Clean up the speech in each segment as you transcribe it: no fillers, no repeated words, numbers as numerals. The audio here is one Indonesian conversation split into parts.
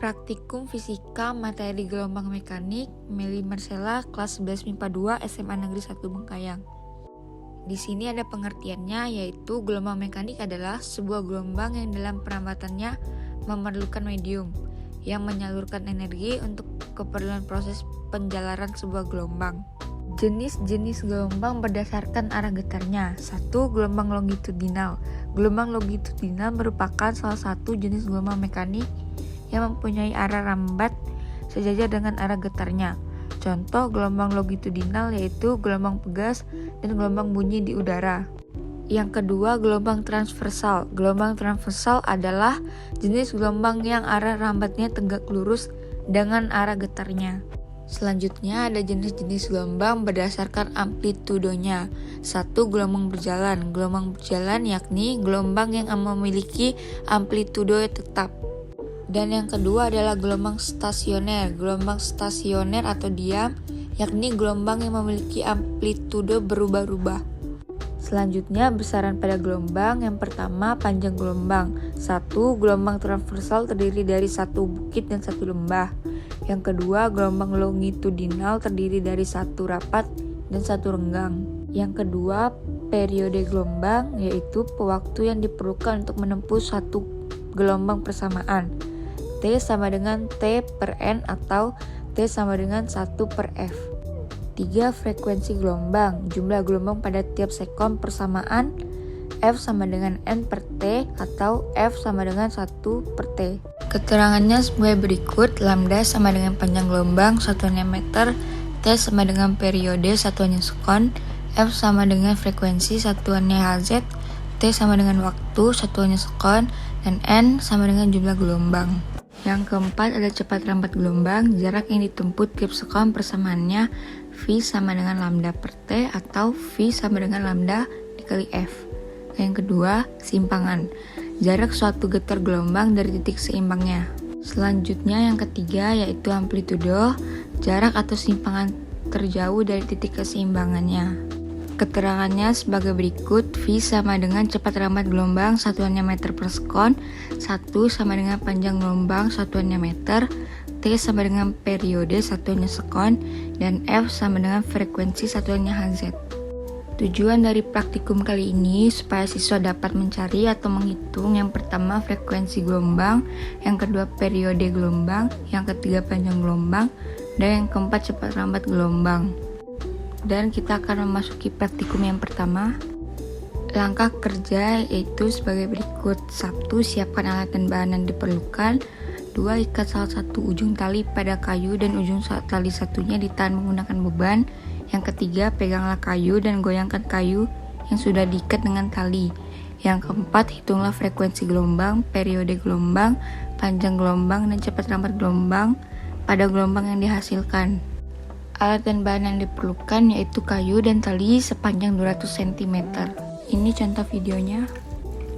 Praktikum Fisika Materi Gelombang Mekanik, Meli Marcella, kelas 11 MIPA 2 SMA Negeri 1 Bengkayang. Di sini ada pengertiannya, yaitu gelombang mekanik adalah sebuah gelombang yang dalam perambatannya memerlukan medium yang menyalurkan energi untuk keperluan proses penjalaran sebuah gelombang. Jenis-jenis gelombang berdasarkan arah getarnya. 1. Gelombang longitudinal. Gelombang longitudinal merupakan salah satu jenis gelombang mekanik yang mempunyai arah rambat sejajar dengan arah getarnya. Contoh gelombang longitudinal yaitu gelombang pegas dan gelombang bunyi di udara. Yang kedua, gelombang transversal. Gelombang transversal adalah jenis gelombang yang arah rambatnya tegak lurus dengan arah getarnya. Selanjutnya ada jenis-jenis gelombang berdasarkan amplitudonya. 1. Gelombang berjalan. Gelombang berjalan yakni gelombang yang memiliki amplitudo tetap. Dan yang kedua adalah gelombang stasioner. Gelombang stasioner atau diam yakni gelombang yang memiliki amplitudo berubah-ubah. Selanjutnya besaran pada gelombang. Yang pertama, panjang gelombang. 1. Gelombang transversal terdiri dari satu bukit dan satu lembah. Yang kedua, gelombang longitudinal terdiri dari satu rapat dan satu renggang. Yang kedua, periode gelombang yaitu waktu yang diperlukan untuk menempuh satu gelombang persamaan. T sama dengan T per N atau T sama dengan 1 per F. 3. Frekuensi gelombang. Jumlah gelombang pada tiap sekon persamaan. F sama dengan N per T atau F sama dengan 1 per T. Keterangannya sebagai berikut. Lambda sama dengan panjang gelombang satuannya meter, T sama dengan periode satuannya sekon, F sama dengan frekuensi satuannya Hz, T sama dengan waktu satuannya sekon, dan N sama dengan jumlah gelombang. Yang keempat ada cepat rambat gelombang. Jarak yang ditempuh tiap sekon persamaannya V sama dengan lambda per T atau V sama dengan lambda dikali F. Yang kedua, simpangan. Jarak suatu getar gelombang dari titik seimbangnya. Selanjutnya yang ketiga yaitu amplitudo. Jarak atau simpangan terjauh dari titik keseimbangannya. Keterangannya sebagai berikut. V sama dengan cepat rambat gelombang satuannya meter per sekon, 1 sama dengan panjang gelombang satuannya meter, T sama dengan periode satuannya sekon, dan F sama dengan frekuensi satuannya Hz. Tujuan dari praktikum kali ini supaya siswa dapat mencari atau menghitung yang pertama frekuensi gelombang, yang kedua periode gelombang, yang ketiga panjang gelombang, dan yang keempat cepat rambat gelombang. Dan kita akan memasuki praktikum yang pertama. Langkah kerja yaitu sebagai berikut. 1. Siapkan alat dan bahan yang diperlukan. 2. Ikat salah satu ujung tali pada kayu dan ujung tali satunya ditahan menggunakan beban. Yang ketiga, peganglah kayu dan goyangkan kayu yang sudah diikat dengan tali. Yang keempat, hitunglah frekuensi gelombang, periode gelombang, panjang gelombang, dan cepat rambat gelombang pada gelombang yang dihasilkan. Alat dan bahan yang diperlukan yaitu kayu dan tali sepanjang 200 cm. Ini contoh videonya,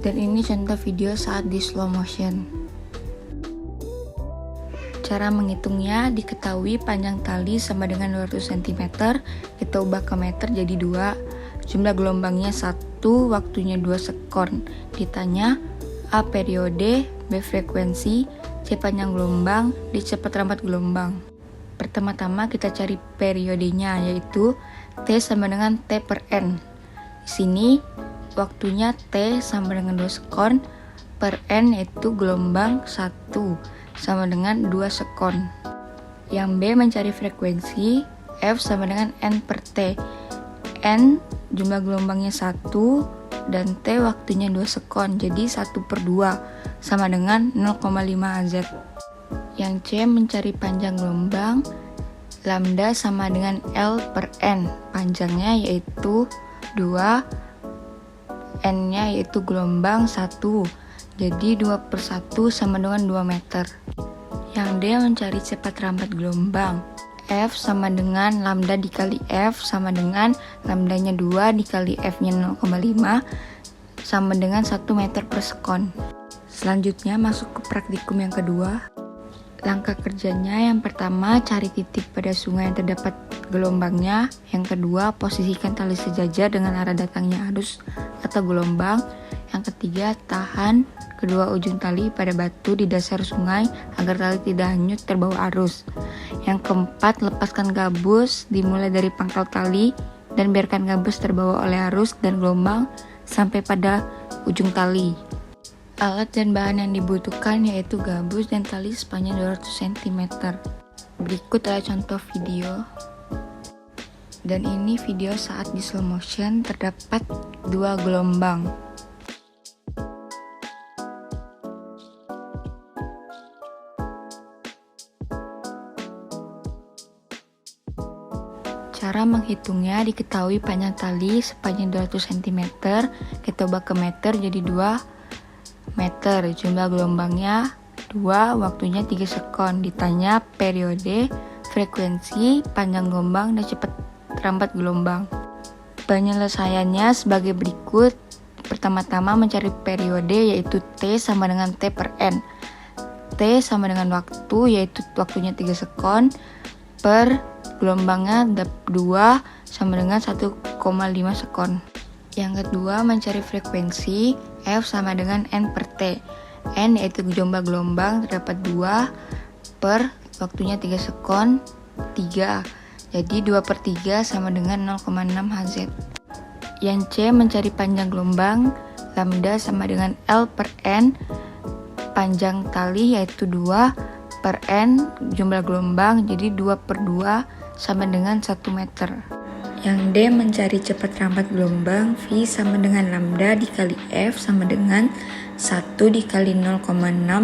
dan ini contoh video saat di slow motion. Cara menghitungnya diketahui panjang tali sama dengan 200 cm, kita ubah ke meter jadi 2, jumlah gelombangnya 1, waktunya 2 sekon. Ditanya A periode, B frekuensi, C panjang gelombang, D cepat rambat gelombang. Pertama-tama kita cari periodenya yaitu T sama dengan T per N. Di sini waktunya T sama dengan 2 sekon, per N yaitu gelombang 1 sama dengan 2 sekon. Yang B mencari frekuensi, F sama dengan N per T. N jumlah gelombangnya 1 dan T waktunya 2 sekon, jadi 1 per 2 sama dengan 0,5 Hz. Yang C mencari panjang gelombang, lambda sama dengan L per N. Panjangnya yaitu 2, N-nya yaitu gelombang 1. Jadi 2 per 1 sama dengan 2 meter. Yang D mencari cepat rambat gelombang. F sama dengan lambda dikali F sama dengan lambdanya 2 dikali F-nya 0,5 sama dengan 1 meter per sekon. Selanjutnya masuk ke praktikum yang kedua. Langkah kerjanya yang pertama cari titik pada sungai yang terdapat gelombangnya. Yang kedua posisikan tali sejajar dengan arah datangnya arus atau gelombang. Yang ketiga tahan kedua ujung tali pada batu di dasar sungai agar tali tidak hanyut terbawa arus. Yang keempat, lepaskan gabus dimulai dari pangkal tali dan biarkan gabus terbawa oleh arus dan gelombang sampai pada ujung tali. Alat dan bahan yang dibutuhkan yaitu gabus dan tali sepanjang 200 cm. Berikut adalah contoh video. Dan ini video saat di slow motion terdapat 2 gelombang. Cara menghitungnya diketahui panjang tali sepanjang 200 cm, kita ubah ke meter jadi 2 meter. Jumlah gelombangnya 2, waktunya 3 sekon. Ditanya periode, frekuensi, panjang gelombang, dan cepat terambat gelombang. Penyelesaiannya sebagai berikut. Pertama-tama mencari periode yaitu T sama dengan T per N. T sama dengan waktu yaitu waktunya 3 sekon per gelombangnya 2 sama dengan 1,5 sekon. Yang kedua, mencari frekuensi. F sama dengan N per T. N yaitu jumlah gelombang terdapat 2 per waktunya 3 sekon 3. Jadi 2 per 3 sama dengan 0,6 Hz. Yang C, mencari panjang gelombang. Lambda sama dengan L per N. Panjang tali yaitu 2 per N jumlah gelombang, jadi 2 per 2 sama dengan 1 meter. Yang D, mencari cepat terambat gelombang. V sama dengan lambda dikali F sama dengan 1 dikali 0,6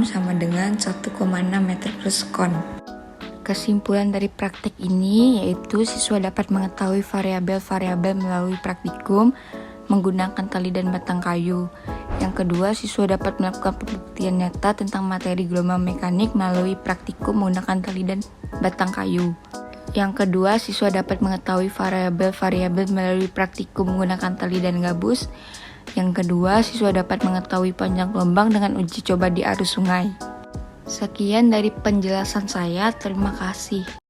sama dengan 1,6 meter per sekon. Kesimpulan dari praktek ini yaitu siswa dapat mengetahui variabel-variabel melalui praktikum menggunakan tali dan batang kayu. Yang kedua, siswa dapat melakukan pembuktian nyata tentang materi gelombang mekanik melalui praktikum menggunakan tali dan batang kayu. Yang kedua, siswa dapat mengetahui variabel-variabel melalui praktikum menggunakan tali dan gabus. Yang kedua, siswa dapat mengetahui panjang gelombang dengan uji coba di arus sungai. Sekian dari penjelasan saya, terima kasih.